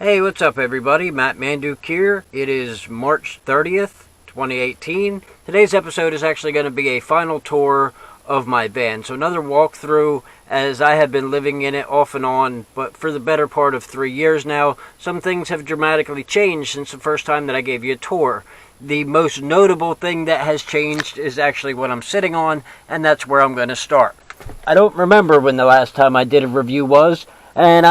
Hey, what's up everybody? Matt Manduke here. It is March 30th, 2018. Today's episode is actually going to be a final tour of my van. So another walkthrough, as I have been living in it off and on, but for the better part of 3 years now. Some things have dramatically changed since the first time that I gave you a tour. The most notable thing that has changed is actually what I'm sitting on, and that's where I'm going to start. I don't remember when the last time I did a review was, and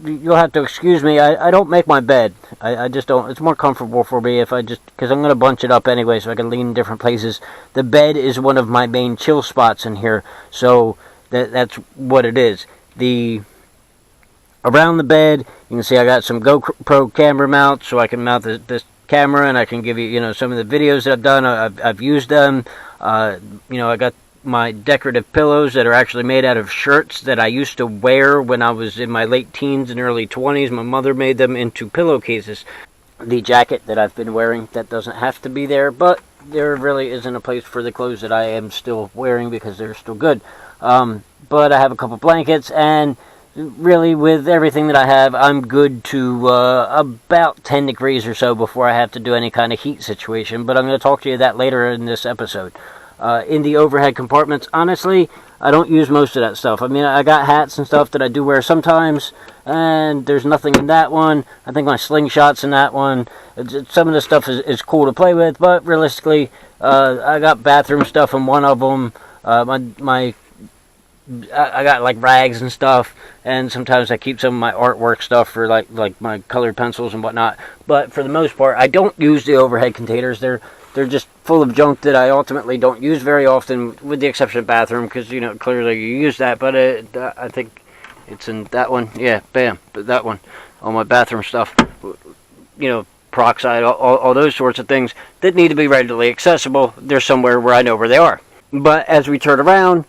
you'll have to excuse me, I don't make my bed. I just don't. It's more comfortable for me because I'm going to bunch it up anyway so I can lean in different places. The bed is one of my main chill spots in here, so that's what it is. Around the bed, you can see I got some GoPro camera mounts, so I can mount this camera, and I can give you, some of the videos that I've done. I've used them. I got my decorative pillows that are actually made out of shirts that I used to wear when I was in my late teens and early 20s. My mother made them into pillowcases. The jacket that I've been wearing, that doesn't have to be there, but there really isn't a place for the clothes that I am still wearing because they're still good. But I have a couple blankets, and really with everything that I have, I'm good to about 10 degrees or so before I have to do any kind of heat situation. But I'm going to talk to you that later in this episode. In the overhead compartments, honestly, I don't use most of that stuff. I mean, I got hats and stuff that I do wear sometimes, and there's nothing in that one. I think my slingshot's in that one. Some of the stuff is cool to play with, but realistically, I got bathroom stuff in one of them. I got like rags and stuff, and sometimes I keep some of my artwork stuff for like my colored pencils and whatnot. But for the most part, I don't use the overhead containers. They're just full of junk that I ultimately don't use very often, with the exception of bathroom, because, clearly you use that. But I think it's in that one. Yeah, bam, that one. All my bathroom stuff, peroxide, all those sorts of things that need to be readily accessible. They're somewhere where I know where they are. But as we turn around,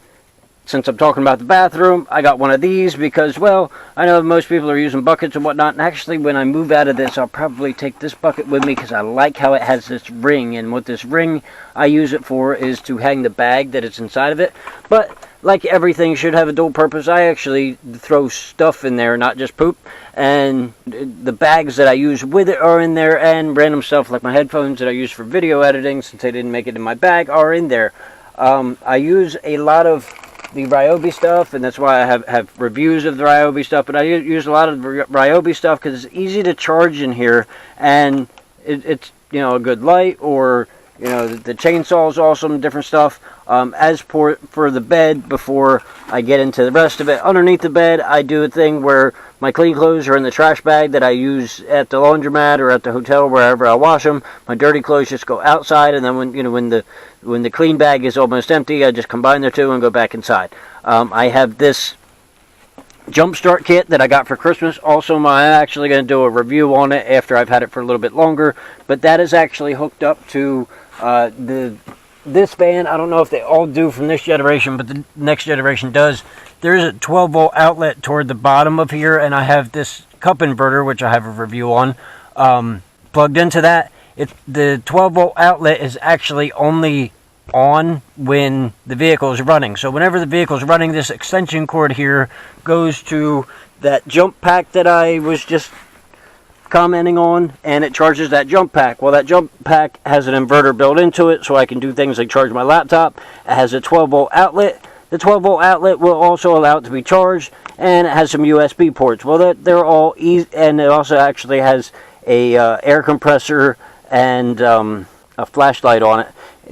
since I'm talking about the bathroom, I got one of these because, well, I know most people are using buckets and whatnot, and actually when I move out of this, I'll probably take this bucket with me because I like how it has this ring, and what this ring I use it for is to hang the bag that it's inside of it. But like everything should have a dual purpose, I actually throw stuff in there, not just poop, and the bags that I use with it are in there, and random stuff like my headphones that I use for video editing, since I didn't make it in my bag, are in there. I use a lot of the Ryobi stuff, and that's why I have reviews of the Ryobi stuff, but I use a lot of the Ryobi stuff because it's easy to charge in here, and it's a good light, or the chainsaw is awesome, different stuff. As for the bed, before I get into the rest of it, underneath the bed I do a thing where my clean clothes are in the trash bag that I use at the laundromat or at the hotel, wherever I wash them. My dirty clothes just go outside, and then when the clean bag is almost empty, I just combine the two and go back inside. I have this jump start kit that I got for Christmas. Also, I'm actually going to do a review on it after I've had it for a little bit longer, but that is actually hooked up to this van. I don't know if they all do from this generation, but the next generation does. There's a 12-volt outlet toward the bottom of here, and I have this cup inverter, which I have a review on, plugged into that. The 12-volt outlet is actually only on when the vehicle is running. So whenever the vehicle is running, this extension cord here goes to that jump pack that I was just commenting on, and it charges that jump pack. Well, that jump pack has an inverter built into it, so I can do things like charge my laptop. It has a 12-volt outlet. The 12-volt outlet will also allow it to be charged, and it has some USB ports. Well, they're all easy, and it also actually has a air compressor and a flashlight on it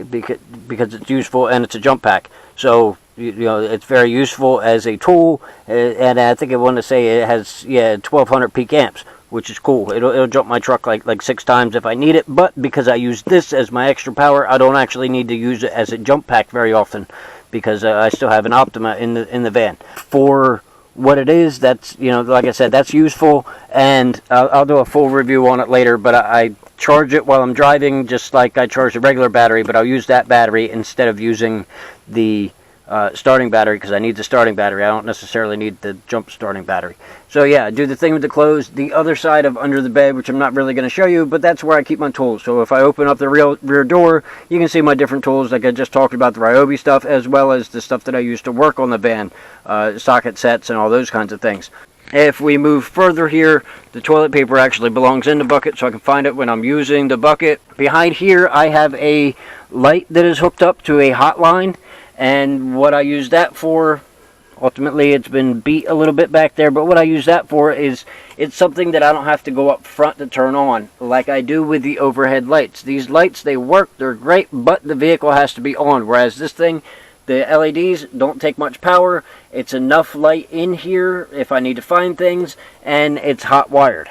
because it's useful, and it's a jump pack. So it's very useful as a tool, and I think I want to say it has 1200 peak amps, which is cool. It'll jump my truck like 6 times if I need it, but because I use this as my extra power, I don't actually need to use it as a jump pack very often, because I still have an Optima in the van. For what it is, that's, like I said, that's useful, and I'll do a full review on it later, but I charge it while I'm driving just like I charge a regular battery, but I'll use that battery instead of using the starting battery, because I need the starting battery. I don't necessarily need the jump starting battery. So yeah, I do the thing with the clothes. The other side of under the bed, which I'm not really going to show you, but that's where I keep my tools. So if I open up the rear door, you can see my different tools, like I just talked about, the Ryobi stuff, as well as the stuff that I use to work on the van, socket sets and all those kinds of things. If we move further here, the toilet paper actually belongs in the bucket, so I can find it when I'm using the bucket. Behind here, I have a light that is hooked up to a hotline, and what I use that for, ultimately it's been beat a little bit back there, but what I use that for is it's something that I don't have to go up front to turn on, like I do with the overhead lights. These lights, they work, they're great, but the vehicle has to be on, whereas this thing, the LEDs don't take much power. It's enough light in here if I need to find things, and it's hot wired.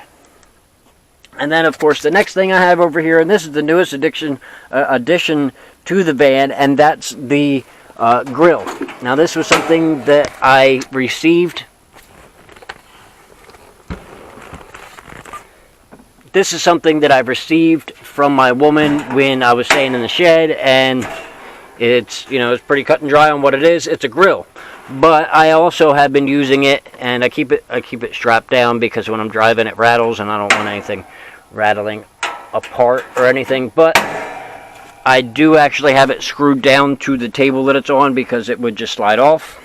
And then, of course, the next thing I have over here, and this is the newest addition to the van, and that's the grill. Now, this was something that I received. This is something that I've received from my woman when I was staying in the shed, and it's, you know, it's pretty cut and dry on what it is. It's a grill. But I also have been using it, and I keep it strapped down because when I'm driving it rattles, and I don't want anything rattling apart or anything. But I do actually have it screwed down to the table that it's on because it would just slide off.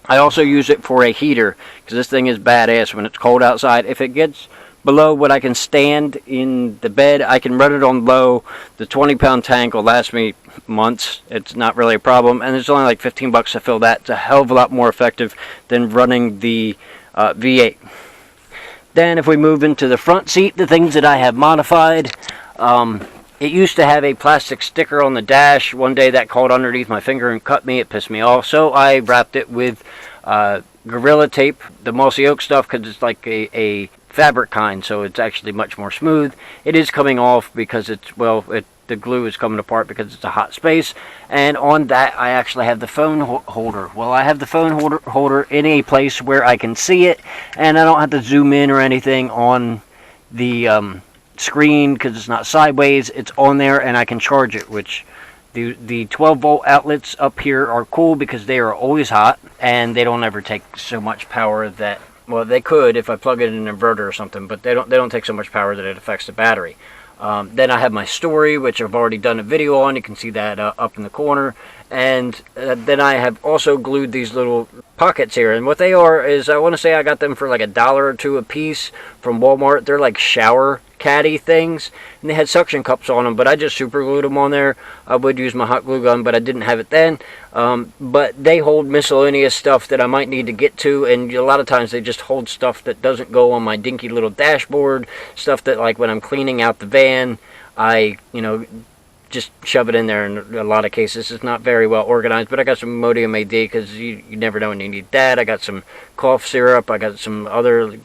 I also use it for a heater because this thing is badass when it's cold outside. If it gets below what I can stand in the bed, I can run it on low. The 20-pound tank will last me months. It's not really a problem, and it's only like 15 bucks to fill that. It's a hell of a lot more effective than running the V8. Then if we move into the front seat, the things that I have modified, it used to have a plastic sticker on the dash. One day that caught underneath my finger and cut me. It pissed me off, so I wrapped it with Gorilla Tape, the mossy oak stuff, because it's like a fabric kind, so it's actually much more smooth. It is coming off because it's, well, the glue is coming apart because it's a hot space. And on that, I actually have the phone holder. Well, I have the phone holder in a place where I can see it, and I don't have to zoom in or anything on the screen because it's not sideways. It's on there, and I can charge it, which the 12-volt outlets up here are cool because they are always hot, and they don't ever take so much power that, well, they could if I plug it in an inverter or something, but they don't take so much power that it affects the battery. Then I have my story, which I've already done a video on. You can see that up in the corner. And then I have also glued these little pockets here. And what they are is, I want to say I got them for like $1 or $2 a piece from Walmart. They're like shower caddy things. And they had suction cups on them, but I just super glued them on there. I would use my hot glue gun, but I didn't have it then. But they hold miscellaneous stuff that I might need to get to. And a lot of times they just hold stuff that doesn't go on my dinky little dashboard. Stuff that, like, when I'm cleaning out the van, I, you know, just shove it in there. In a lot of cases it's not very well organized, but I got some Imodium AD because you never know when you need that. I got some cough syrup. I got some other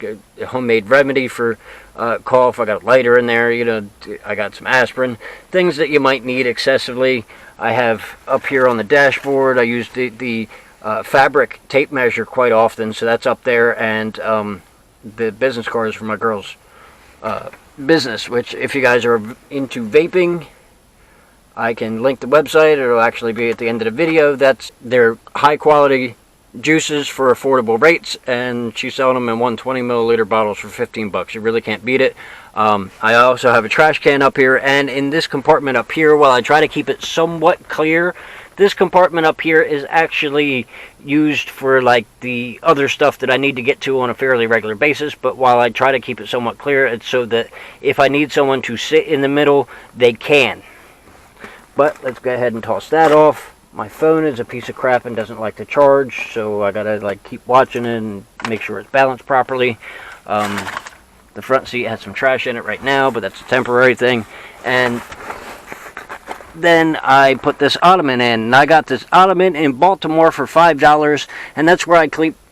homemade remedy for cough. I got a lighter in there. You know, I got some aspirin, things that you might need excessively. I have up here on the dashboard, I use the fabric tape measure quite often, so that's up there. And the business cards for my girl's business, which, if you guys are into vaping, I can link the website. It'll actually be at the end of the video. That's their high quality juices for affordable rates, and she's selling them in 120 milliliter bottles for 15 bucks. You really can't beat it. I also have a trash can up here, and in this compartment up here, while I try to keep it somewhat clear, this compartment up here is actually used for like the other stuff that I need to get to on a fairly regular basis. But while I try to keep it somewhat clear, it's so that if I need someone to sit in the middle, they can. But let's go ahead and toss that off. My phone is a piece of crap and doesn't like to charge, so I gotta like keep watching it and make sure it's balanced properly. The front seat has some trash in it right now, but that's a temporary thing. And then I put this ottoman in, and I got this ottoman in Baltimore for $5, and that's where I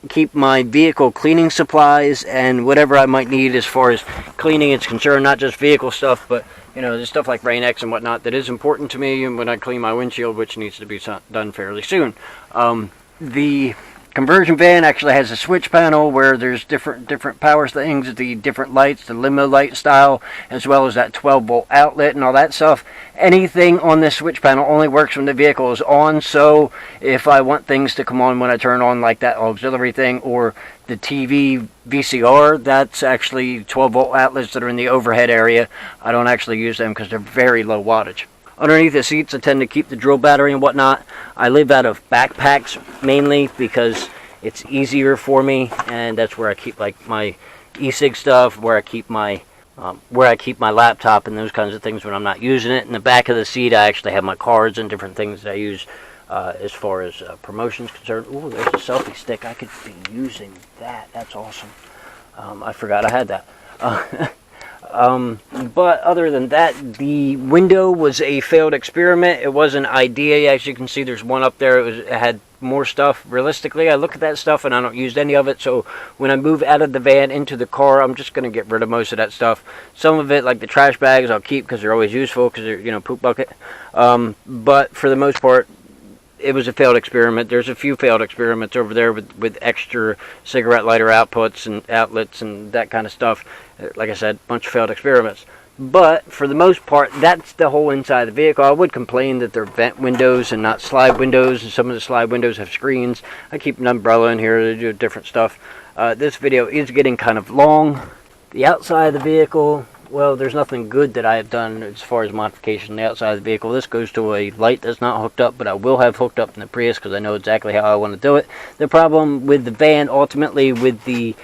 keep my vehicle cleaning supplies and whatever I might need as far as cleaning is concerned. Not just vehicle stuff, but you know, there's stuff like Rain-X and whatnot that is important to me when I clean my windshield, which needs to be done fairly soon. The conversion van actually has a switch panel where there's different power things, the different lights, the limo light style, as well as that 12-volt outlet and all that stuff. Anything on this switch panel only works when the vehicle is on, so if I want things to come on when I turn on, like that auxiliary thing or the TV VCR, that's actually 12-volt outlets that are in the overhead area. I don't actually use them because they're very low wattage. Underneath the seats, I tend to keep the drill battery and whatnot. I live out of backpacks mainly because It's easier for me, and that's where I keep like my e-cig stuff, where I keep my laptop and those kinds of things when I'm not using it. In the back of the seat, I actually have my cards and different things that I use as far as promotions concerned. Ooh, there's a selfie stick. I could be using that. That's awesome. I forgot I had that. But other than that, the window was a failed experiment. It was an idea. As you can see, there's one up there. It had more stuff. Realistically, I look at that stuff and I don't use any of it. So when I move out of the van into the car, I'm just going to get rid of most of that stuff. Some of it, like the trash bags, I'll keep because they're always useful because they're, you know, poop bucket. But for the most part, it was a failed experiment. There's a few failed experiments over there with extra cigarette lighter outputs and outlets and that kind of stuff. Like I said, a bunch of failed experiments. But for the most part, that's the whole inside of the vehicle. I would complain that they're vent windows and not slide windows, and some of the slide windows have screens. I keep an umbrella in here to do different stuff. This video is getting kind of long. The outside of the vehicle, well, there's nothing good that I have done as far as modification on the outside of the vehicle. This goes to a light that's not hooked up, but I will have hooked up in the Prius because I know exactly how I want to do it. The problem with the van, ultimately, with the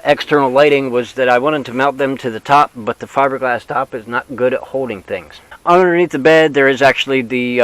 external lighting, was that I wanted to mount them to the top, but the fiberglass top is not good at holding things. Underneath the bed, there is actually the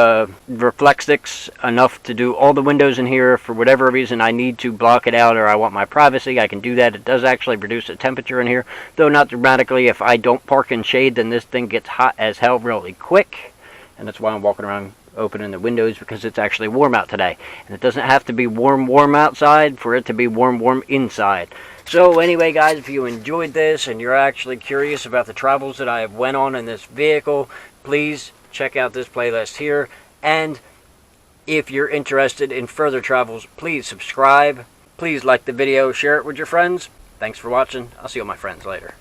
Reflectix, enough to do all the windows in here. For whatever reason I need to block it out or I want my privacy, I can do that. It does actually reduce the temperature in here, though not dramatically. If I don't park in shade, then this thing gets hot as hell really quick, and that's why I'm walking around opening the windows, because it's actually warm out today. And it doesn't have to be warm outside for it to be warm inside. So anyway, guys, if you enjoyed this and you're actually curious about the travels that I have went on in this vehicle, please check out this playlist here. And if you're interested in further travels, please subscribe. Please like the video, share it with your friends. Thanks for watching. I'll see all my friends later.